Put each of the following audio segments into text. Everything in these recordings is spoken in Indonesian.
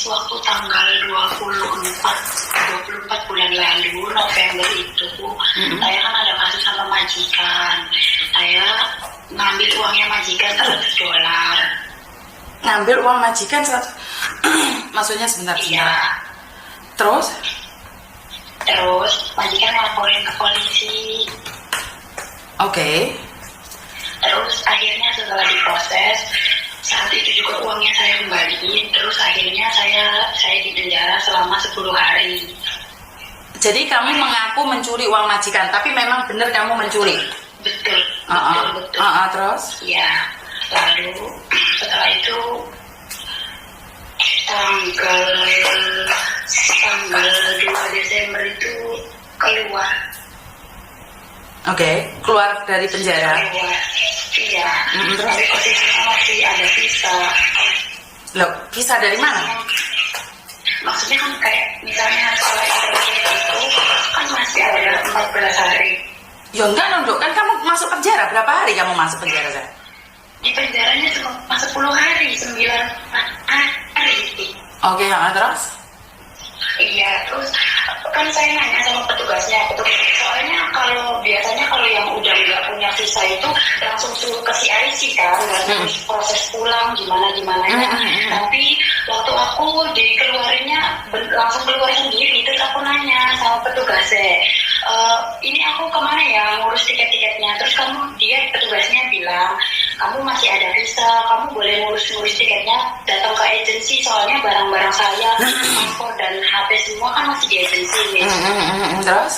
waktu tanggal 24 bulan lalu November itu saya kan ada kasus sama majikan. Saya ngambil uangnya majikan $100. Ngambil uang majikan 100. Maksudnya sebentar. Iya. Terus majikan laporin ke polisi. Oke. Terus akhirnya setelah diproses, saat itu juga uangnya saya kembaliin. Terus akhirnya saya di penjara selama 10 hari. Jadi kamu mengaku mencuri uang majikan, tapi memang benar kamu mencuri? Betul. Terus? Ya, lalu setelah itu tanggal 2 Desember itu keluar. Oke, keluar dari penjara. Iya. Tapi posisinya masih ada visa. Loh, visa dari mana? Maksudnya kan kayak misalnya sekolah itu kan masih ada 14 hari. Ya enggak dong, kan kamu masuk penjara. Berapa hari kamu masuk penjara, Zah? Di penjaranya cuma 10 hari, 9 hari. Oke, terus? Iya, terus kan saya nanya sama petugasnya, soalnya biasanya kalau yang udah nggak punya visa itu langsung suruh ke CIC kan, nggak proses pulang gimana ya. Tapi waktu aku dikeluarinnya langsung keluar sendiri, terus aku nanya sama petugasnya, ini aku kemana ya ngurus tiket-tiketnya? Terus petugasnya bilang, kamu masih ada visa, kamu boleh ngurus tiketnya, datang ke agensi, soalnya barang-barang saya, paspor dan HP semua kan masih di agensi. Terus?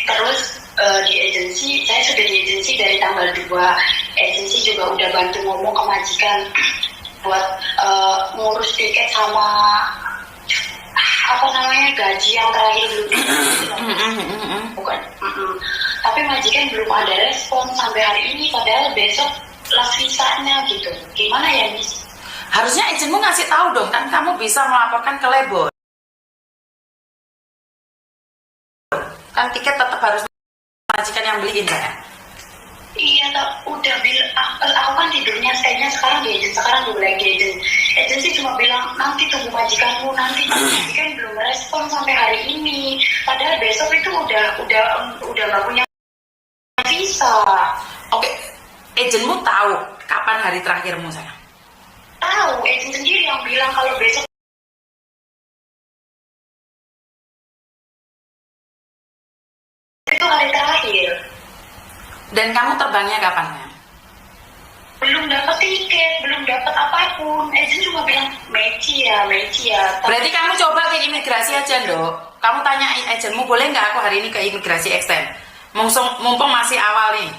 Terus di agensi, saya sudah di agensi dari tanggal 2. Agensi juga udah bantu ngomong ke majikan buat ngurus tiket sama gaji yang terakhir bukan. Tapi majikan belum ada respon sampai hari ini, padahal besok last visanya gitu. Gimana ya, Miss? Harusnya agenmu ngasih tahu dong, kan kamu bisa melaporkan ke labor. Kan tiket tetap harus majikan yang beliin, ya? Iya, udah bilang, aku kan tidurnya kayaknya sekarang di agensi, sekarang gue lagi di agensi. Agensi cuma bilang, nanti tunggu majikanmu, nanti majikan belum respon sampai hari ini. Padahal besok itu udah gak punya visa. Oke, agenmu tahu kapan hari terakhirmu, sayang? Tahu, agen sendiri yang bilang kalau besok itu hari terakhir. Dan kamu terbangnya kapan, ya? Belum dapat tiket, belum dapat apapun. Agen cuma bilang Meci ya. Berarti kamu coba ke imigrasi aja, Dok. Kamu tanyain agenmu, boleh nggak aku hari ini ke imigrasi extend? Mumpung masih awal nih.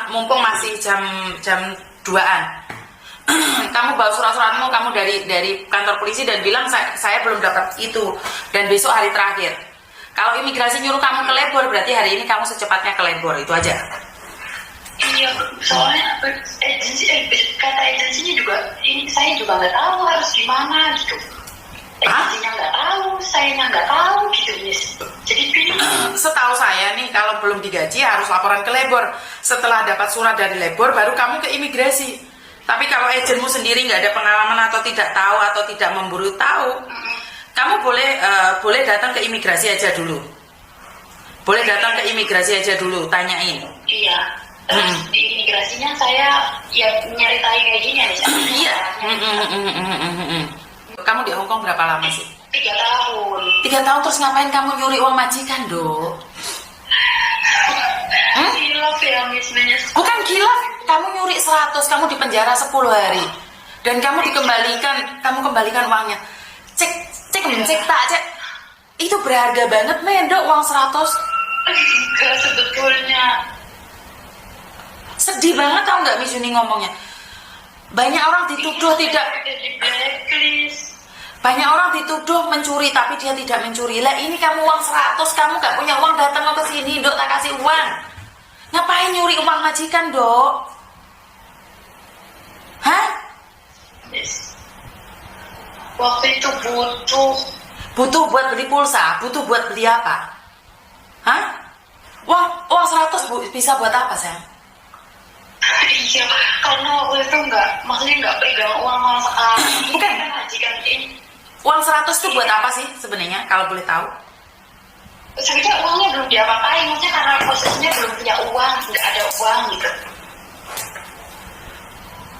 Mumpung masih jam 2-an. Kamu bawa surat-suratmu, kamu dari kantor polisi dan bilang saya belum dapat itu dan besok hari terakhir. Kalau imigrasi nyuruh kamu ke labor, berarti hari ini kamu secepatnya ke labor, itu aja. Iya, soalnya kata agensinya juga, ini saya juga nggak tahu harus gimana gitu. Agensinya nggak tahu, sayanya nggak tahu gitu, Miss. Jadi setahu saya nih, kalau belum digaji harus laporan ke labor. Setelah dapat surat dari labor, baru kamu ke imigrasi. Tapi kalau agenmu sendiri nggak ada pengalaman atau tidak tahu atau tidak memburu tahu, kamu boleh datang ke imigrasi aja dulu. Boleh datang ke imigrasi aja dulu, tanyain. Iya. Terus di imigrasinya saya ya nyeritain kayak gini aja. Iya. Kamu di Hongkong berapa lama sih? 3 tahun. 3 tahun, terus ngapain kamu nyuri uang majikan, Dok? Hilaf ya, Miss. Bukan gila, kamu nyuri 100, kamu di penjara 10 hari. Dan kamu kembalikan uangnya. Cek tak. Itu berharga banget, Dok, uang 100. Enggak, sebetulnya. Sedih banget tau nggak, Miss Yuni ngomongnya. Banyak orang dituduh Banyak orang dituduh mencuri tapi dia tidak mencuri. Lah ini kamu uang 100, kamu nggak punya uang, datang ke sini, Dok, tak kasih uang. Ngapain nyuri uang majikan, Dok? Hah? Waktu itu Butuh buat beli pulsa, butuh buat beli apa? Hah? Uang 100 bisa buat apa, sayang? Iya, karena waktu itu maksudnya nggak pegang uang sama sekali. Bukan, majikan ini. Uang 100 itu buat apa sih sebenarnya kalau boleh tahu? Sebenarnya uangnya belum diapa-apain, maksudnya karena posisinya belum punya uang, nggak ada uang gitu.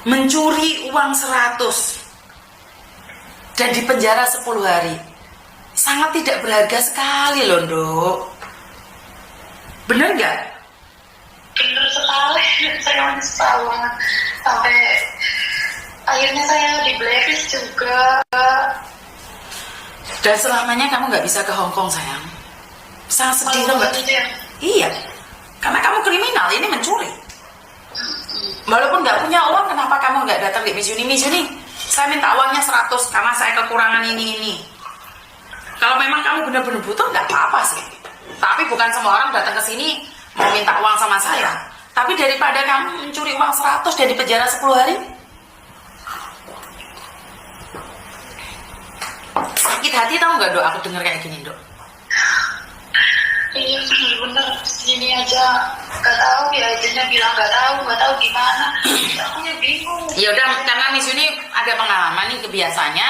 Mencuri uang 100 dan dipenjara 10 hari. Sangat tidak berharga sekali loh, Dok. Bener nggak? Bener sekali, saya menyesal banget. Sampai akhirnya saya di blacklist juga. Dan selamanya kamu nggak bisa ke Hong Kong, sayang. Sangat sedih loh, Mbak. Gitu ya. Iya, karena kamu kriminal, ini mencuri. Walaupun nggak punya uang, kenapa kamu nggak datang di Miss Uni? Miss Uni, saya minta uangnya 100 karena saya kekurangan ini. Kalau memang kamu benar-benar butuh, nggak apa-apa sih. Tapi bukan semua orang datang ke sini mau minta uang sama saya. Tapi daripada kamu mencuri uang 100 dan di penjara 10 hari, sakit hati tahu nggak, Dok? Aku dengar kayak gini, Dok. Iya bener-bener sini aja nggak tahu ya, agennya bilang nggak tahu gimana. Aku bingung. Ya udah, karena Miss Uni ada pengalaman nih, kebiasaannya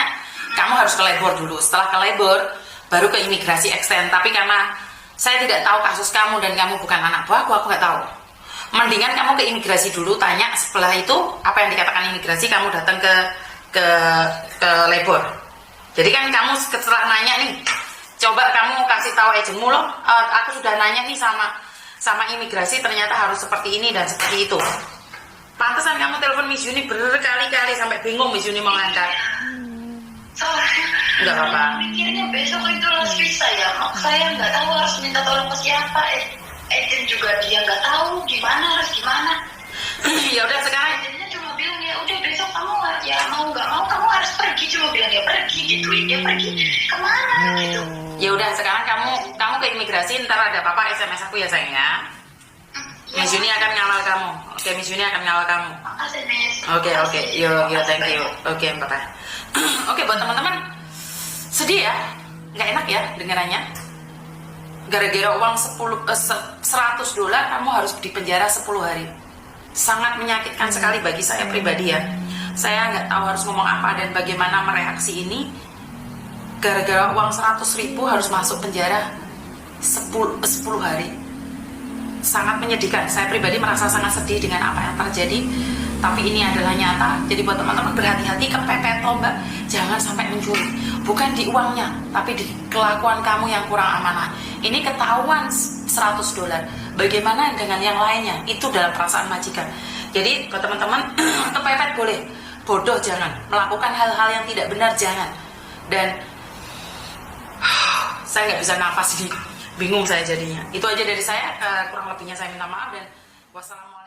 kamu harus ke labor dulu. Setelah ke labor baru ke imigrasi extend. Tapi karena saya tidak tahu kasus kamu dan kamu bukan anak buahku, aku nggak tahu. Mendingan kamu ke imigrasi dulu, tanya. Setelah itu apa yang dikatakan imigrasi, kamu datang ke labor. Jadi kan kamu setelah nanya nih, coba kamu kasih tahu agenmu loh, aku sudah nanya nih sama imigrasi, ternyata harus seperti ini dan seperti itu. Pantesan kamu telepon Miss Uni berkali-kali sampai bingung Miss Uni mau ngangkat. Soalnya Nggak apa-apa. mikirnya besok itu last visa ya, saya nggak tahu harus minta tolong ke siapa. Agent juga dia nggak tahu harus gimana. Ya udah sekarang. Agennya cuma bilang ya udah besok kamu ya mau nggak mau kamu harus pergi, cuma bilang ya pergi gituin, dia pergi kemana gitu. Ya udah sekarang kamu ke imigrasi, ntar ada papa SMS aku ya sayang ya. Miss Uni akan ngawal kamu. Oke, Miss Uni akan ngawal kamu. Makasih Miss. Oke, yo thank you. Oke, Bapak. Oke, buat teman-teman, sedih ya, nggak enak ya dengarannya. Gara-gara uang $100 kamu harus dipenjara 10 hari. Sangat menyakitkan sekali bagi saya pribadi ya. Saya nggak tahu harus ngomong apa dan bagaimana mereaksi ini. Gara-gara uang 100.000 harus masuk penjara 10 hari. Sangat menyedihkan. Saya pribadi merasa sangat sedih dengan apa yang terjadi. Tapi ini adalah nyata. Jadi buat teman-teman berhati-hati, kepepet loh Mbak. Jangan sampai mencuri. Bukan di uangnya, tapi di kelakuan kamu yang kurang amanah. Ini ketahuan $100. Bagaimana dengan yang lainnya? Itu dalam perasaan majikan. Jadi buat teman-teman, kepepet boleh, bodoh jangan. Melakukan hal-hal yang tidak benar jangan. Dan saya nggak bisa nafas ini. Bingung saya jadinya. Itu aja dari saya. Kurang lebihnya saya minta maaf dan wassalamualaikum.